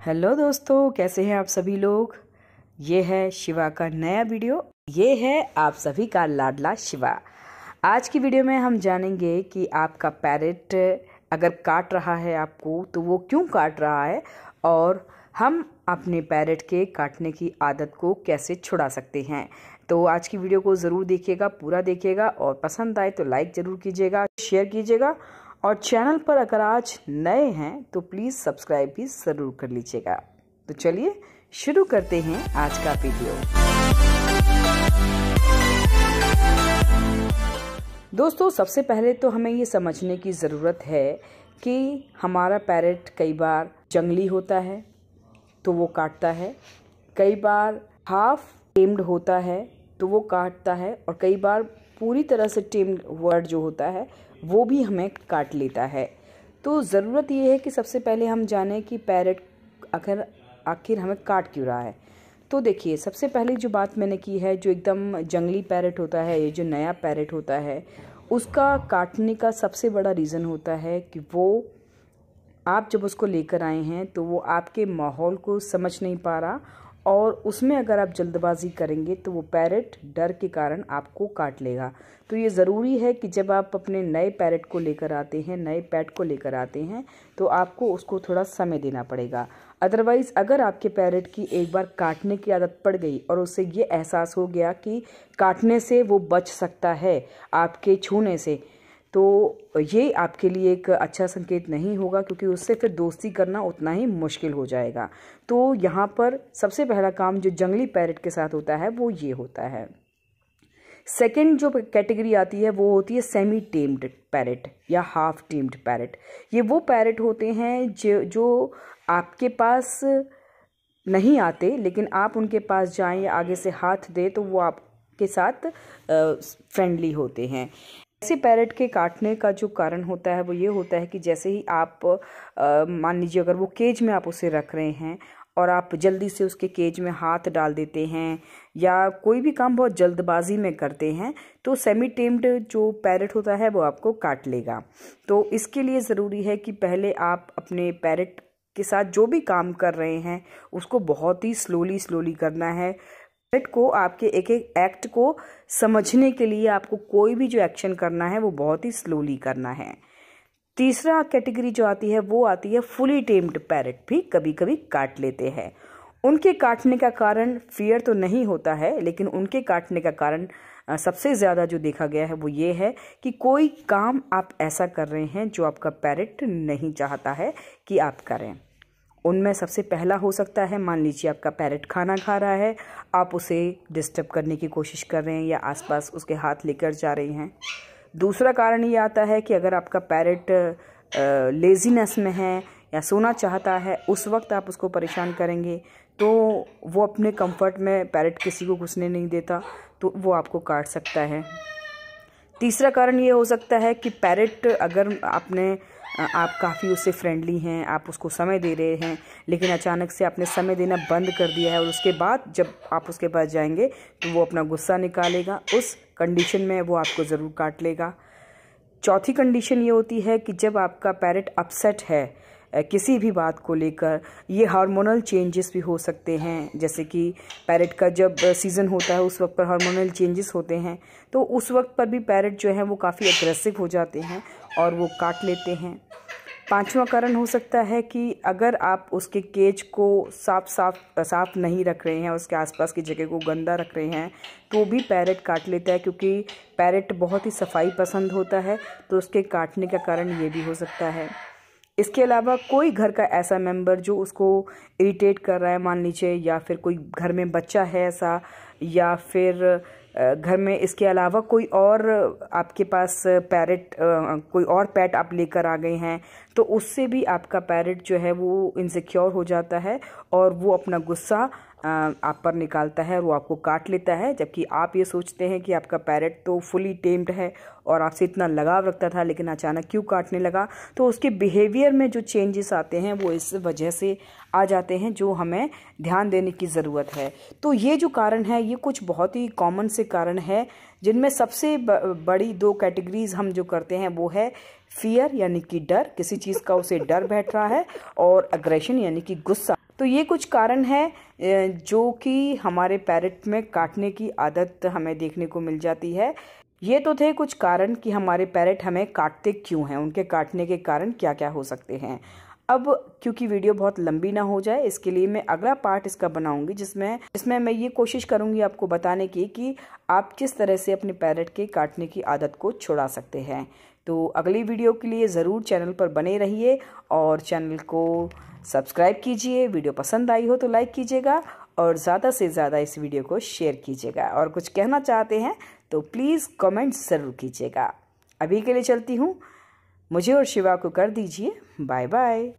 Hello दोस्तों, कैसे हैं आप सभी लोग। ये है शिवा का नया वीडियो। ये है आप सभी का लाडला शिवा। आज की वीडियो में हम जानेंगे कि आपका पैरेट अगर काट रहा है आपको तो वो क्यों काट रहा है और हम अपने पैरेट के काटने की आदत को कैसे छुड़ा सकते हैं। तो आज की वीडियो को ज़रूर देखिएगा, पूरा देखिएगा और पसंद आए तो लाइक ज़रूर कीजिएगा, शेयर कीजिएगा और चैनल पर अगर आज नए हैं तो प्लीज़ सब्सक्राइब भी ज़रूर कर लीजिएगा। तो चलिए शुरू करते हैं आज का वीडियो। दोस्तों, सबसे पहले तो हमें ये समझने की ज़रूरत है कि हमारा पैरेट कई बार जंगली होता है तो वो काटता है, कई बार हाफ टेम्ड होता है तो वो काटता है और कई बार पूरी तरह से टेम्ड वर्ड जो होता है वो भी हमें काट लेता है। तो ज़रूरत ये है कि सबसे पहले हम जानें कि पैरेट आखिर हमें काट क्यों रहा है। तो देखिए, सबसे पहले जो बात मैंने की है, जो एकदम जंगली पैरेट होता है, ये जो नया पैरेट होता है, उसका काटने का सबसे बड़ा रीज़न होता है कि वो आप जब उसको लेकर आए हैं तो वो आपके माहौल को समझ नहीं पा रहा और उसमें अगर आप जल्दबाजी करेंगे तो वो पैरेट डर के कारण आपको काट लेगा। तो ये ज़रूरी है कि जब आप अपने नए पैरेट को लेकर आते हैं, नए पेट को लेकर आते हैं, तो आपको उसको थोड़ा समय देना पड़ेगा। अदरवाइज़ अगर आपके पैरेट की एक बार काटने की आदत पड़ गई और उसे ये एहसास हो गया कि काटने से वो बच सकता है आपके छूने से, तो ये आपके लिए एक अच्छा संकेत नहीं होगा, क्योंकि उससे फिर दोस्ती करना उतना ही मुश्किल हो जाएगा। तो यहाँ पर सबसे पहला काम जो जंगली पैरेट के साथ होता है वो ये होता है। सेकंड जो कैटेगरी आती है वो होती है सेमी टेम्ड पैरेट या हाफ टेम्ड पैरेट। ये वो पैरेट होते हैं जो आपके पास नहीं आते, लेकिन आप उनके पास जाएं या आगे से हाथ दें तो वो आपके साथ फ्रेंडली होते हैं। ऐसे पैरेट के काटने का जो कारण होता है वो ये होता है कि जैसे ही आप मान लीजिए अगर वो केज में आप उसे रख रहे हैं और आप जल्दी से उसके केज में हाथ डाल देते हैं या कोई भी काम बहुत जल्दबाजी में करते हैं, तो सेमी टेम्ड जो पैरेट होता है वो आपको काट लेगा। तो इसके लिए ज़रूरी है कि पहले आप अपने पैरेट के साथ जो भी काम कर रहे हैं उसको बहुत ही स्लोली करना है। पैरेट को आपके एक एक एक्ट को समझने के लिए आपको कोई भी जो एक्शन करना है वो बहुत ही स्लोली करना है। तीसरा कैटेगरी जो आती है वो आती है फुली टेम्ड पैरेट भी कभी कभी काट लेते हैं। उनके काटने का कारण फियर तो नहीं होता है, लेकिन उनके काटने का कारण सबसे ज़्यादा जो देखा गया है वो ये है कि कोई काम आप ऐसा कर रहे हैं जो आपका पैरेट नहीं चाहता है कि आप करें। उनमें सबसे पहला हो सकता है, मान लीजिए आपका पैरेट खाना खा रहा है, आप उसे डिस्टर्ब करने की कोशिश कर रहे हैं या आसपास उसके हाथ लेकर जा रहे हैं। दूसरा कारण ये आता है कि अगर आपका पैरेट लेज़ीनेस में है या सोना चाहता है, उस वक्त आप उसको परेशान करेंगे तो वो अपने कंफर्ट में पैरेट किसी को घुसने नहीं देता, तो वो आपको काट सकता है। तीसरा कारण ये हो सकता है कि पैरेट अगर आप काफ़ी उससे फ्रेंडली हैं, आप उसको समय दे रहे हैं, लेकिन अचानक से आपने समय देना बंद कर दिया है और उसके बाद जब आप उसके पास जाएंगे तो वो अपना गुस्सा निकालेगा। उस कंडीशन में वो आपको ज़रूर काट लेगा। चौथी कंडीशन ये होती है कि जब आपका पैरेट अपसेट है किसी भी बात को लेकर, ये हार्मोनल चेंजेस भी हो सकते हैं, जैसे कि पैरेट का जब सीज़न होता है उस वक्त पर हार्मोनल चेंजेस होते हैं, तो उस वक्त पर भी पैरेट जो है वो काफ़ी एग्रेसिव हो जाते हैं और वो काट लेते हैं। पांचवा कारण हो सकता है कि अगर आप उसके केज को साफ नहीं रख रहे हैं, उसके आसपास की जगह को गंदा रख रहे हैं, तो भी पैरेट काट लेता है, क्योंकि पैरेट बहुत ही सफाई पसंद होता है, तो उसके काटने का कारण ये भी हो सकता है। इसके अलावा कोई घर का ऐसा मेंबर जो उसको इरिटेट कर रहा है, मान लीजिए, या फिर कोई घर में बच्चा है ऐसा, या फिर घर में इसके अलावा कोई और आपके पास पैरेट कोई और पेट आप लेकर आ गए हैं, तो उससे भी आपका पैरेट जो है वो इनसिक्योर हो जाता है और वो अपना गुस्सा आप पर निकालता है और वो आपको काट लेता है। जबकि आप ये सोचते हैं कि आपका पैरेट तो फुली टेम्ड है और आपसे इतना लगाव रखता था, लेकिन अचानक क्यों काटने लगा। तो उसके बिहेवियर में जो चेंजेस आते हैं वो इस वजह से आ जाते हैं, जो हमें ध्यान देने की ज़रूरत है। तो ये जो कारण है ये कुछ बहुत ही कॉमन से कारण है, जिनमें सबसे बड़ी दो कैटेगरीज हम जो करते हैं वो है फियर यानी कि डर, किसी चीज़ का उसे डर बैठ रहा है, और अग्रेशन यानी कि गुस्सा। तो ये कुछ कारण है जो कि हमारे पैरेट में काटने की आदत हमें देखने को मिल जाती है। ये तो थे कुछ कारण कि हमारे पैरेट हमें काटते क्यों हैं, उनके काटने के कारण क्या क्या हो सकते हैं। अब क्योंकि वीडियो बहुत लंबी ना हो जाए, इसके लिए मैं अगला पार्ट इसका बनाऊंगी जिसमें मैं ये कोशिश करूंगी आपको बताने की कि आप किस तरह से अपने पैरेट के काटने की आदत को छुड़ा सकते हैं। तो अगली वीडियो के लिए ज़रूर चैनल पर बने रहिए और चैनल को सब्सक्राइब कीजिए। वीडियो पसंद आई हो तो लाइक कीजिएगा और ज़्यादा से ज़्यादा इस वीडियो को शेयर कीजिएगा। और कुछ कहना चाहते हैं तो प्लीज़ कमेंट ज़रूर कीजिएगा। अभी के लिए चलती हूँ, मुझे और शिवा को कर दीजिए बाय बाय।